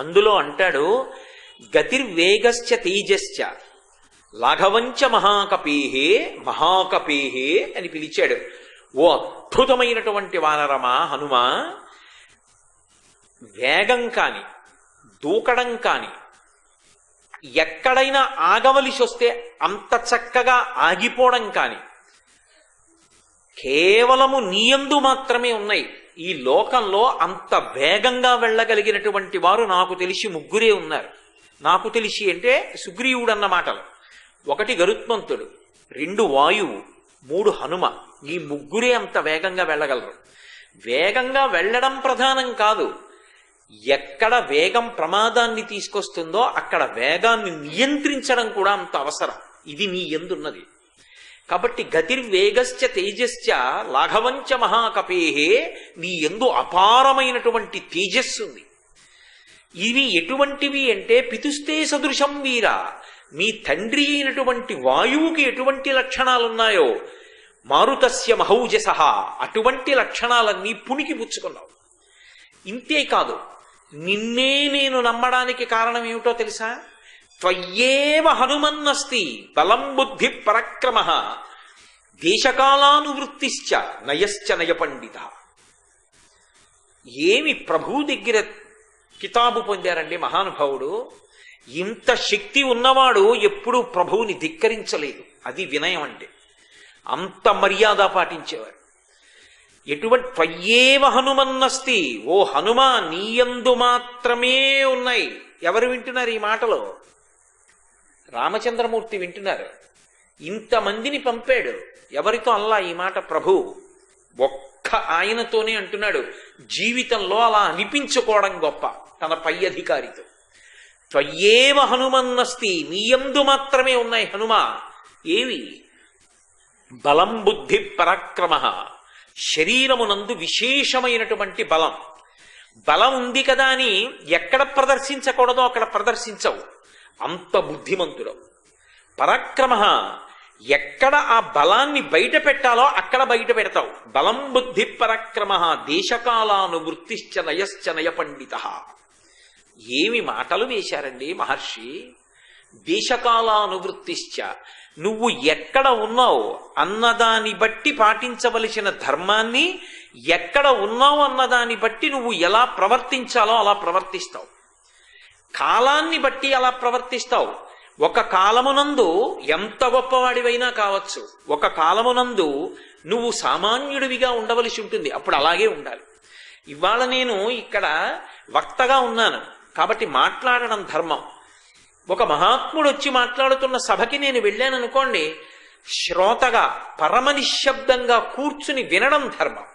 అందులో అంటాడు, గతిర్వేగశ్చ తేజశ్చ లాఘవంచ మహాకపీహే మహాకపీహే అని పిలిచాడు. ఓ అద్భుతమైనటువంటి వానరమా హనుమ, వేగం కాని దూకడం కాని, ఎక్కడైనా ఆగవలసి వస్తే అంత చక్కగా ఆగిపోవడం కాని కేవలము నీయందు మాత్రమే ఉన్నాయి. ఈ లోకంలో అంత వేగంగా వెళ్ళగలిగినటువంటి వారు నాకు తెలిసి ముగ్గురే ఉన్నారు. నాకు తెలిసి అంటే సుగ్రీవుడు అన్న మాటలు. 1 గరుత్మంతుడు, 2 వాయువు, 3 హనుమ. ఈ ముగ్గురే అంత వేగంగా వెళ్ళగలరు. వేగంగా వెళ్ళడం ప్రధానం కాదు, ఎక్కడ వేగం ప్రమాదాన్ని తీసుకొస్తుందో అక్కడ వేగాన్ని నియంత్రించడం కూడా అంత అవసరం. ఇది నీ యందున్నది. కాబట్టి గతిర్వేగశ్చ తేజశ్చ లాఘవంచ మహాకపేహే, నీ యందు అపారమైనటువంటి తేజస్సు ఉంది. ఇవి ఎటువంటివి అంటే పితుస్తే సదృశం వీర, మీ తండ్రి అయినటువంటి వాయువుకి ఎటువంటి లక్షణాలున్నాయో మారుతస్య మహౌజసః, అటువంటి లక్షణాలన్నీ పుణికి పుచ్చుకున్నావు. ఇంతేకాదు, నిన్నే నేను నమ్మడానికి కారణం ఏమిటో తెలుసా? త్వయ్యేవ హనుమన్నస్తి బలం బుద్ధి పరక్రమ దేశకాలానువృత్తిశ్చ నయశ్చ నయపండిత. ఏమి ప్రభు దగ్గర కితాబు పొందారండి మహానుభావుడు. ఇంత శక్తి ఉన్నవాడు ఎప్పుడూ ప్రభువుని ధిక్కరించలేదు. అది వినయం అంటే. అంత మర్యాద పాటించేవారు. ఎటువంటి త్వయ్యేవ హనుమన్నస్తి, ఓ హనుమ నీయందు మాత్రమే ఉన్నాయి. ఎవరు వింటున్నారు ఈ మాటలో? రామచంద్రమూర్తి వింటున్నారు. ఇంతమందిని పంపాడు. ఎవరితో అల్లా ఈ మాట? ప్రభు ఒక్క ఆయనతోనే అంటున్నాడు. జీవితంలో అలా అనిపించుకోవడం గొప్ప తన పై అధికారితో. త్వయ్యేవ హనుమన్నస్తి, నీయందు మాత్రమే ఉన్నాయి హనుమ. ఏవి? బలం బుద్ధి పరాక్రమ, శరీరమునందు విశేషమైనటువంటి బలం. బలం ఉంది కదా అని ఎక్కడ ప్రదర్శించకూడదో అక్కడ ప్రదర్శించవు, అంత బుద్ధిమంతుడు. పరాక్రమ, ఎక్కడ ఆ బలాన్ని బయట పెట్టాలో అక్కడ బయట పెడతావు. బలం బుద్ధి పరాక్రమ దేశకాలానువృత్తిశ్చ నయశ్చ నయపండిత. ఏమి మాటలు వేశారండి మహర్షి. దేశకాలానువృత్తిశ్చ, నువ్వు ఎక్కడ ఉన్నావు అన్నదాన్ని బట్టి పాటించవలసిన ధర్మాన్ని, ఎక్కడ ఉన్నావు అన్నదాన్ని బట్టి నువ్వు ఎలా ప్రవర్తించాలో అలా ప్రవర్తిస్తావు. కాలాన్ని బట్టి అలా ప్రవర్తిస్తావు. ఒక కాలమునందు ఎంత గొప్పవాడివైనా కావచ్చు, ఒక కాలమునందు నువ్వు సామాన్యుడివిగా ఉండవలసి ఉంటుంది. అప్పుడు అలాగే ఉండాలి. ఇవాళ నేను ఇక్కడ వక్తగా ఉన్నాను కాబట్టి మాట్లాడడం ధర్మం. ఒక మహాత్ముడు వచ్చి మాట్లాడుతున్న సభకి నేను వెళ్ళాను అనుకోండి, శ్రోతగా పరమ నిశ్శబ్దంగా కూర్చుని వినడం ధర్మం.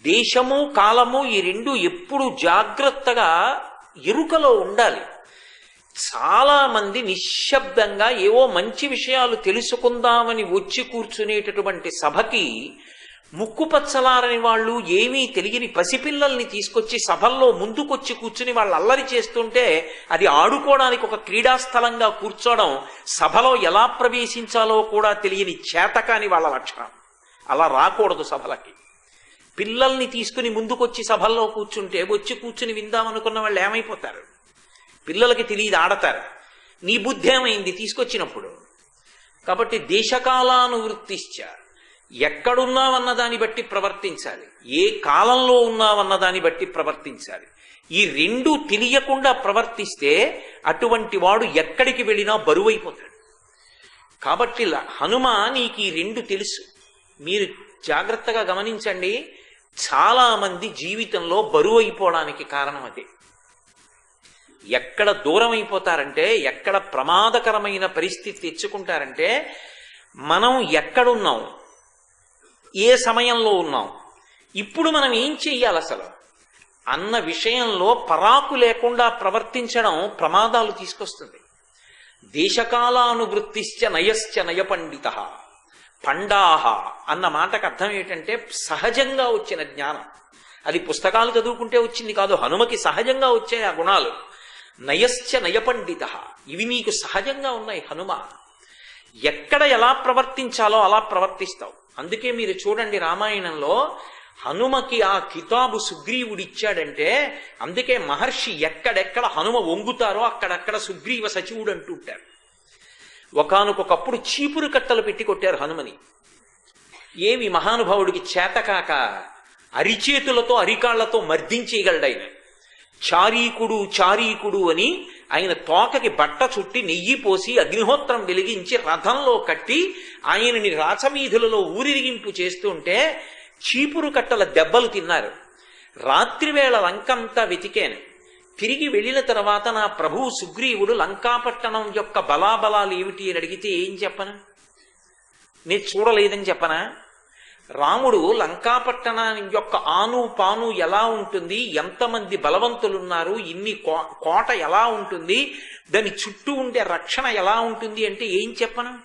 దేశము కాలము ఈ రెండు ఎప్పుడు జాగ్రత్తగా ఎరుకలో ఉండాలి. చాలా మంది నిశ్శబ్దంగా ఏవో మంచి విషయాలు తెలుసుకుందామని వచ్చి కూర్చునేటటువంటి సభకి ముక్కుపచ్చలారని వాళ్ళు, ఏమీ తెలియని పసిపిల్లల్ని తీసుకొచ్చి సభల్లో ముందుకొచ్చి కూర్చుని వాళ్ళు అల్లరి చేస్తుంటే అది ఆడుకోవడానికి ఒక క్రీడాస్థలంగా కూర్చోవడం, సభలో ఎలా ప్రవేశించాలో కూడా తెలియని చేతకాని వాళ్ళ లక్షణం. అలా రాకూడదు సభలకి. పిల్లల్ని తీసుకుని ముందుకొచ్చి సభల్లో కూర్చుంటే వచ్చి కూర్చుని విందామనుకున్న వాళ్ళు ఏమైపోతారు? పిల్లలకి తెలియదు, ఆడతారు. నీ బుద్ధి ఏమైంది తీసుకొచ్చినప్పుడు? కాబట్టి దేశకాలానువృత్తిశ్చ, ఎక్కడున్నావన్న దాన్ని బట్టి ప్రవర్తించాలి, ఏ కాలంలో ఉన్నావన్న దాన్ని బట్టి ప్రవర్తించాలి. ఈ రెండు తెలియకుండా ప్రవర్తిస్తే అటువంటి వాడు ఎక్కడికి వెళ్ళినా బరువైపోతాడు. కాబట్టి హనుమ నీకు ఈ రెండు తెలుసు. మీరు జాగ్రత్తగా గమనించండి. చాలా మంది జీవితంలో బరువు అయిపోవడానికి కారణం అదే. ఎక్కడ దూరం అయిపోతారంటే, ఎక్కడ ప్రమాదకరమైన పరిస్థితి తెచ్చుకుంటారంటే, మనం ఎక్కడున్నాం, ఏ సమయంలో ఉన్నాం, ఇప్పుడు మనం ఏం చెయ్యాలి అసలు అన్న విషయంలో పరాకు లేకుండా ప్రవర్తించడం ప్రమాదాలు తీసుకొస్తుంది. దేశకాలానువృత్తిశ్చ నయశ్చ నయపండిత. పండాహ అన్న మాటకు అర్థం ఏంటంటే సహజంగా వచ్చిన జ్ఞానం. అది పుస్తకాలు చదువుకుంటే వచ్చింది కాదు, హనుమకి సహజంగా వచ్చాయి ఆ గుణాలు. నయశ్చ నయపండిత, ఇవి నీకు సహజంగా ఉన్నాయి హనుమ. ఎక్కడ ఎలా ప్రవర్తించాలో అలా ప్రవర్తిస్తావు. అందుకే మీరు చూడండి, రామాయణంలో హనుమకి ఆ కితాబు సుగ్రీవుడిచ్చాడంటే అందుకే మహర్షి ఎక్కడెక్కడ హనుమ వంగుతారో అక్కడక్కడ సుగ్రీవ సచివుడు అంటుంటారు. ఒకానొకప్పుడు చీపురు కట్టలు పెట్టి కొట్టారు హనుమని. ఏమి మహానుభావుడికి చేతకాక అరిచేతులతో అరికాళ్లతో మర్దించేయగలడాయన. చారీకుడు చారీకుడు అని ఆయన తోకకి బట్ట చుట్టి నెయ్యి పోసి అగ్నిహోత్రం వెలిగించి రథంలో కట్టి ఆయనని రాచవీధులలో ఊరిరిగింపు చేస్తుంటే చీపురు కట్టల దెబ్బలు తిన్నారు. రాత్రివేళ లంకంతా వెతికాను. తిరిగి వెళ్ళిన తర్వాత నా ప్రభువు సుగ్రీవుడు లంకాపట్టణం యొక్క బలాబలాలు ఏమిటి అని అడిగితే ఏం చెప్పను? నేను చూడలేదని చెప్పనా? రాముడు లంకాపట్టణం యొక్క ఆను పాను ఎలా ఉంటుంది, ఎంతమంది బలవంతులున్నారు, ఇన్ని కోట ఎలా ఉంటుంది, దాని చుట్టూ ఉండే రక్షణ ఎలా ఉంటుంది అంటే ఏం చెప్పను?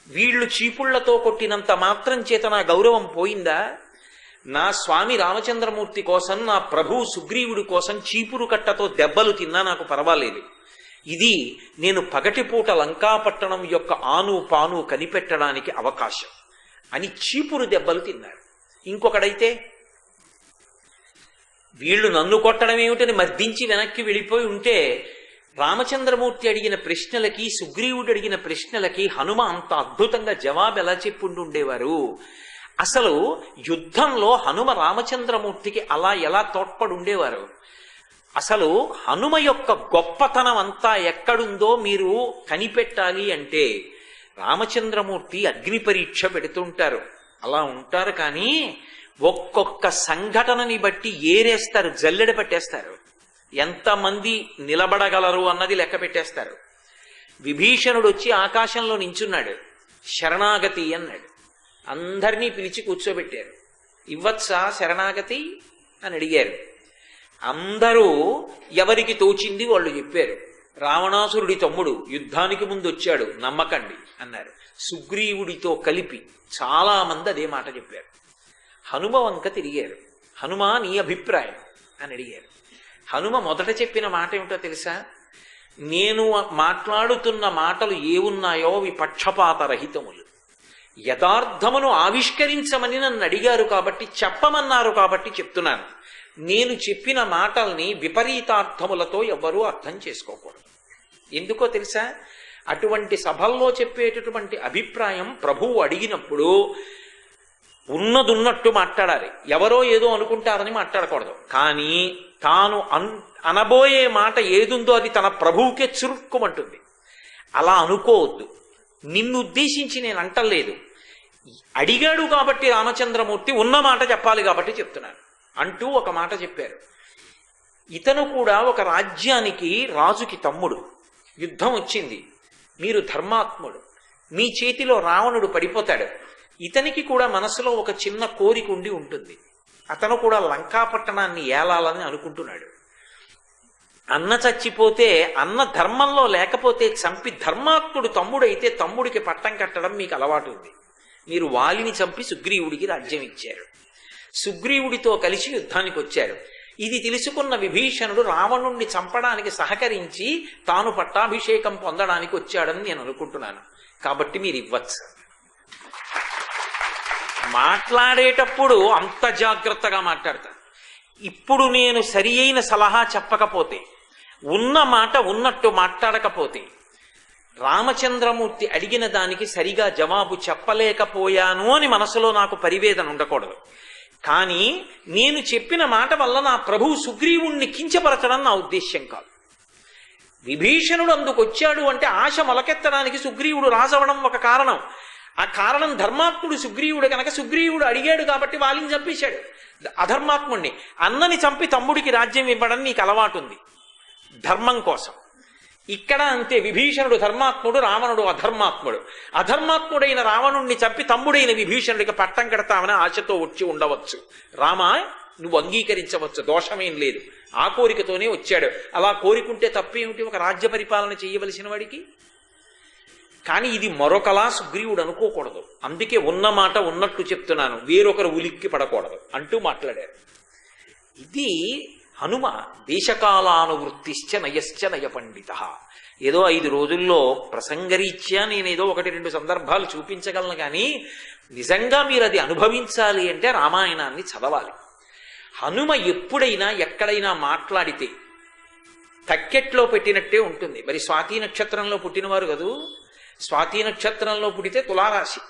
వీళ్ళు చీపుళ్లతో కొట్టినంత మాత్రం చేత నా గౌరవం పోయిందా? నా స్వామి రామచంద్రమూర్తి కోసం, నా ప్రభువు సుగ్రీవుడి కోసం చీపురు కట్టతో దెబ్బలు తిన్నా నాకు పర్వాలేదు. ఇది నేను పగటిపూట లంకాపట్టణం యొక్క ఆను పాను కనిపెట్టడానికి అవకాశం అని చీపురు దెబ్బలు తిన్నారు. ఇంకొకడైతే వీళ్ళు నన్ను కొట్టడం ఏమిటని మర్దించి వెనక్కి వెళ్ళిపోయి ఉంటే రామచంద్రమూర్తి అడిగిన ప్రశ్నలకి సుగ్రీవుడు అడిగిన ప్రశ్నలకి హనుమ అంత అద్భుతంగా జవాబు ఎలా చెప్పుంటుండేవారు. అసలు యుద్ధంలో హనుమ రామచంద్రమూర్తికి అలా ఎలా తోడ్పడి ఉండేవారు. అసలు హనుమ యొక్క గొప్పతనం అంతా ఎక్కడుందో మీరు కనిపెట్టాలి అంటే రామచంద్రమూర్తి అగ్ని పరీక్ష పెడుతుంటారు. అలా ఉంటారు. కానీ ఒక్కొక్క సంఘటనని బట్టి ఏరేస్తారు, జల్లెడ పట్టేస్తారు. ఎంతమంది నిలబడగలరు అన్నది లెక్క పెట్టేస్తారు. విభీషణుడు వచ్చి ఆకాశంలో నించున్నాడు. శరణాగతి అన్నాడు. అందరినీ పిలిచి కూర్చోబెట్టారు. ఇవ్వచ్చా శరణాగతి అని అడిగారు. అందరూ ఎవరికి తోచింది వాళ్ళు చెప్పారు. రావణాసురుడి తమ్ముడు యుద్ధానికి ముందు వచ్చాడు, నమ్మకండి అన్నారు. సుగ్రీవుడితో కలిపి చాలా మంది అదే మాట చెప్పారు. హనుమ వంక తిరిగారు. హనుమ నీ అభిప్రాయం అని అడిగారు. హనుమ మొదట చెప్పిన మాట ఏమిటో తెలుసా? నేను మాట్లాడుతున్న మాటలు ఏవున్నాయో అవి పక్షపాతరహితములు. యథార్థమును ఆవిష్కరించమని నన్ను అడిగారు కాబట్టి, చెప్పమన్నారు కాబట్టి చెప్తున్నాను. నేను చెప్పిన మాటల్ని విపరీతార్థములతో ఎవ్వరూ అర్థం చేసుకోకూడదు. ఎందుకో తెలుసా? అటువంటి సభల్లో చెప్పేటటువంటి అభిప్రాయం ప్రభువు అడిగినప్పుడు ఉన్నదున్నట్టు మాట్లాడాలి. ఎవరో ఏదో అనుకుంటారని మాట్లాడకూడదు. కానీ తాను అనబోయే మాట ఏదుందో అది తన ప్రభువుకే చురుక్కుమంటుంది. అలా అనుకోవద్దు. నిన్ను ఉద్దేశించి నేను అంటలేదు. అడిగాడు కాబట్టి రామచంద్రమూర్తి ఉన్న మాట చెప్పాలి కాబట్టి చెప్తున్నాను అంటూ ఒక మాట చెప్పారు. ఇతను కూడా ఒక రాజ్యానికి రాజుకి తమ్ముడు. యుద్ధం వచ్చింది. మీరు ధర్మాత్ముడు. మీ చేతిలో రావణుడు పడిపోతాడు. ఇతనికి కూడా మనసులో ఒక చిన్న కోరిక ఉండి ఉంటుంది. అతను కూడా లంకాపట్టణాన్ని ఏలాలని అనుకుంటున్నాడు. అన్న చచ్చిపోతే, అన్న ధర్మంలో లేకపోతే చంపి ధర్మాత్ముడు తమ్ముడైతే తమ్ముడికి పట్టం కట్టడం మీకు అలవాటు ఉంది. మీరు వాలిని చంపి సుగ్రీవుడికి రాజ్యం ఇచ్చారు. సుగ్రీవుడితో కలిసి యుద్ధానికి వచ్చారు. ఇది తెలుసుకున్న విభీషణుడు రావణుణ్ణి చంపడానికి సహకరించి తాను పట్టాభిషేకం పొందడానికి వచ్చాడని నేను అనుకుంటున్నాను. కాబట్టి మీరు ఇవ్వచ్చు. మాట్లాడేటప్పుడు అంత జాగ్రత్తగా మాట్లాడతాను. ఇప్పుడు నేను సరి అయిన సలహా చెప్పకపోతే, ఉన్న మాట ఉన్నట్టు మాట్లాడకపోతే, రామచంద్రమూర్తి అడిగిన దానికి సరిగా జవాబు చెప్పలేకపోయాను అని మనసులో నాకు పరివేదన ఉండకూడదు. కానీ నేను చెప్పిన మాట వల్ల నా ప్రభువు సుగ్రీవుణ్ణి కించపరచడం నా ఉద్దేశ్యం కాదు. విభీషణుడు అందుకొచ్చాడు అంటే ఆశ మొలకెత్తడానికి సుగ్రీవుడు రాజవడం ఒక కారణం. ఆ కారణం ధర్మాత్ముడు సుగ్రీవుడు కనుక సుగ్రీవుడు అడిగాడు కాబట్టి వాళ్ళని చంపేశాడు. అధర్మాత్ముడిని, అన్నని చంపి తమ్ముడికి రాజ్యం ఇవ్వడం నీకు అలవాటు ఉంది ధర్మం కోసం. ఇక్కడ అంతే. విభీషణుడు ధర్మాత్ముడు, రావణుడు అధర్మాత్ముడు. అధర్మాత్ముడైన రావణుణ్ణి చంపి తమ్ముడైన విభీషణుడికి పట్టం కడతామని ఆశతో వచ్చి ఉండవచ్చు. రామా, నువ్వు అంగీకరించవచ్చు, దోషమేం లేదు. ఆ కోరికతోనే వచ్చాడు. అలా కోరికుంటే తప్పేమిటి ఒక రాజ్య పరిపాలన చేయవలసిన వాడికి? కానీ ఇది మరొకలా సుగ్రీవుడు అనుకోకూడదు. అందుకే ఉన్న మాట ఉన్నట్టు చెప్తున్నాను, వేరొకరు ఉలిక్కి పడకూడదు అంటూ మాట్లాడారు. ఇది హనుమ దేశకాలానువృత్తిశ్చ నయశ్చ నయ పండిత. ఏదో 5 రోజుల్లో ప్రసంగరీత్యా నేనేదో 1-2 సందర్భాలు చూపించగలను, కానీ నిజంగా మీరు అది అనుభవించాలి అంటే రామాయణాన్ని చదవాలి. హనుమ ఎప్పుడైనా ఎక్కడైనా మాట్లాడితే తక్కెట్లో పెట్టినట్టే ఉంటుంది. మరి స్వాతి నక్షత్రంలో పుట్టినవారు కదూ, స్వాతి నక్షత్రంలో పుట్టితే తులారాశి.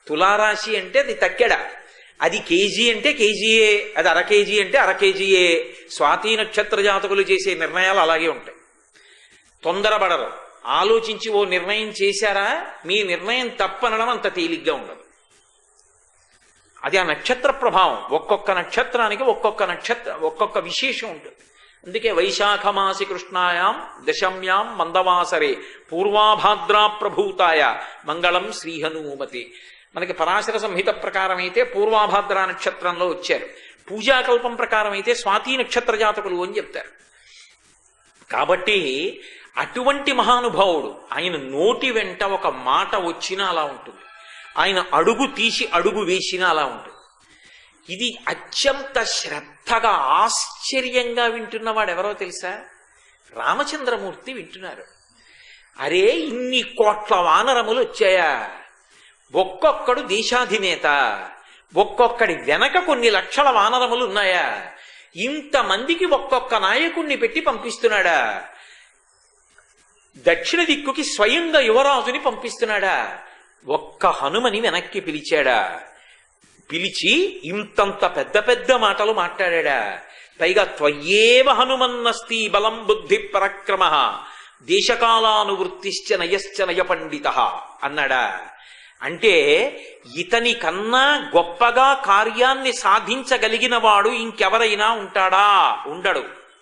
తులారాశి అంటే అది తక్కెడ, అది కేజీ అంటే కేజీయే, అది 1/2 కేజీ అంటే 1/2 కేజీయే. స్వాతి నక్షత్ర జాతకులు చేసే నిర్ణయాలు అలాగే ఉంటాయి. తొందరపడరు, ఆలోచించి ఓ నిర్ణయం చేశారా, మీ నిర్ణయం తప్పనడం అంత తేలిగ్గా ఉండదు. అది ఆ నక్షత్ర ప్రభావం. ఒక్కొక్క నక్షత్రానికి ఒక్కొక్క విశేషం ఉంటుంది. అందుకే వైశాఖమాసి కృష్ణాయాం దశమ్యాం మందవాసరే పూర్వాభాద్రా ప్రభూతాయ మంగళం శ్రీహనుమతి. మనకి పరాశర సంహిత ప్రకారం అయితే పూర్వాభాద్ర నక్షత్రంలో వచ్చారు, పూజాకల్పం ప్రకారం అయితే స్వాతి నక్షత్ర జాతకులు అని చెప్తారు. కాబట్టి అటువంటి మహానుభావుడు, ఆయన నోటి వెంట ఒక మాట వచ్చినా అలా ఉంటుంది, ఆయన అడుగు తీసి అడుగు వేసినా అలా ఉంటుంది. ఇది అత్యంత శ్రద్ధగా ఆశ్చర్యంగా వింటున్నవాడు ఎవరో తెలుసా? రామచంద్రమూర్తి వింటున్నారు. అరే, ఇన్ని కోట్ల వానరములు వచ్చాయా, ఒక్కొక్కడు దేశాధినేత, ఒక్కొక్కడి వెనక కొన్ని లక్షల వానరములు ఉన్నాయా, ఇంతమందికి ఒక్కొక్క నాయకుణ్ణి పెట్టి పంపిస్తున్నాడా, దక్షిణ దిక్కుకి స్వయంగా యువరాజుని పంపిస్తున్నాడా, ఒక్క హనుమని వెనక్కి పిలిచాడా, పిలిచి ఇంతంత పెద్ద పెద్ద మాటలు మాట్లాడా, పైగా త్వయేవ హనుమన్నస్తి బలం బుద్ధి పరక్రమ దేశకాలానువృత్తిశ్చ నయశ్చ నయ పండిత అన్నాడా. అంటే ఇతని కన్నా గొప్పగా కార్యాన్ని సాధించగలిగిన వాడు ఇంకెవరైనా ఉంటాడా? ఉండడు.